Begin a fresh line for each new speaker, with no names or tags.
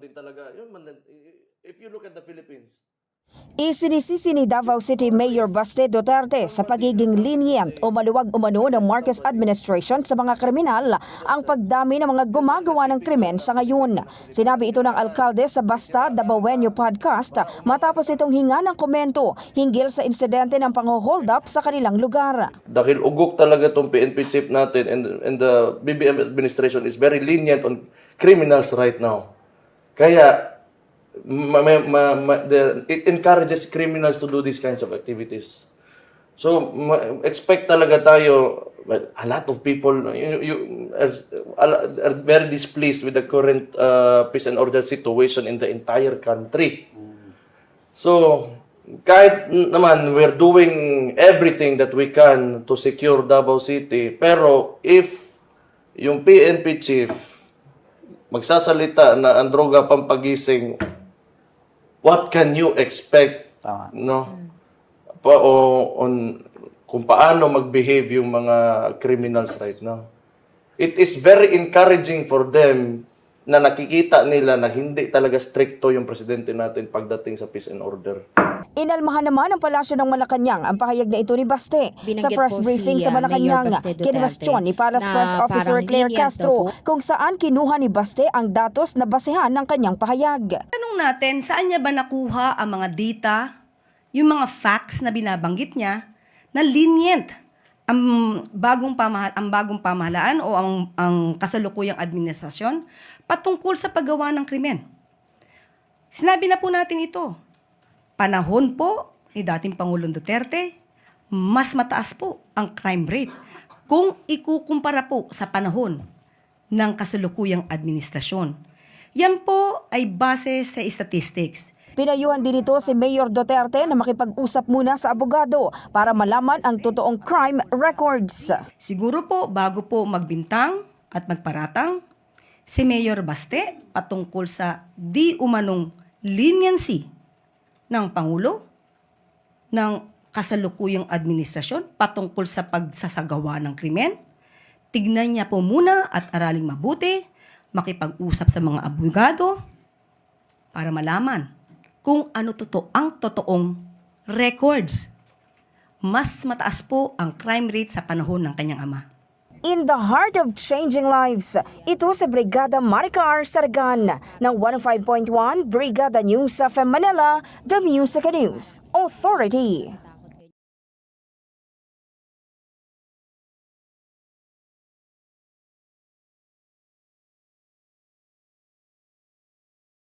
din talaga, yun man, if you look at the Philippines.
Isinisisi ni Davao City Mayor Baste Duterte sa pagiging lenient o maluwag umano ng Marcos administration sa mga kriminal ang pagdami ng mga gumagawa ng krimen sa ngayon. Sinabi ito ng alkalde sa Basta Dabawenyo podcast matapos itong hinga ng komento hinggil sa insidente ng pang-hold up sa kanilang lugar.
Dahil ugok talaga itong PNP chief natin and the BBM administration is very lenient on criminals right now. Kaya it encourages criminals to do these kinds of activities. So expect talaga tayo, a lot of people are very displeased with the current peace and order situation in the entire country. So kahit naman we're doing everything that we can to secure Davao City, pero if yung PNP chief magsasalita na ang droga pampagising, what can you expect?
Tama.
No? On kung paano mag-behave yung mga criminals right now. It is very encouraging for them na nakikita nila na hindi talaga stricto yung presidente natin pagdating sa peace and order.
Inalmahan naman ng Palasyo ng Malacanang ang pahayag na ito ni Baste. Sa
Binanggit
press
po
briefing
si,
sa Malacanang,
Mayor Baste Duterte
kinwestiyon ni Palace
na
Press Officer
parang
Claire
lenient
Castro
daw po.
kung saan kinuha ni Baste ang datos na basehan ng kanyang pahayag.
Tanong natin, saan niya ba nakuha ang mga data, yung mga facts na binabanggit niya, na lenient ang bagong pamahalaan o ang kasalukuyang administrasyon patungkol sa paggawa ng krimen. Sinabi na po natin ito. Panahon po ni dating Pangulong Duterte, mas mataas po ang crime rate kung ikukumpara po sa panahon ng kasalukuyang administrasyon. Yan po ay base sa statistics.
Pinayuhan din ito si Mayor Duterte na makipag-usap muna sa abogado para malaman ang totoong crime records.
Siguro po bago po magbintang at magparatang, si Mayor Baste patungkol sa di umanong leniency ng Pangulo, ng kasalukuyang administrasyon patungkol sa pagsasagawa ng krimen, tignan niya po muna at araling mabuti, makipag-usap sa mga abogado para malaman kung ano ang totoong records. Mas mataas po ang crime rate sa panahon ng kanyang ama.
In the heart of changing lives, ito si Brigada Maricar Saragan ng 105.1 Brigada News of Manila, the Music News Authority.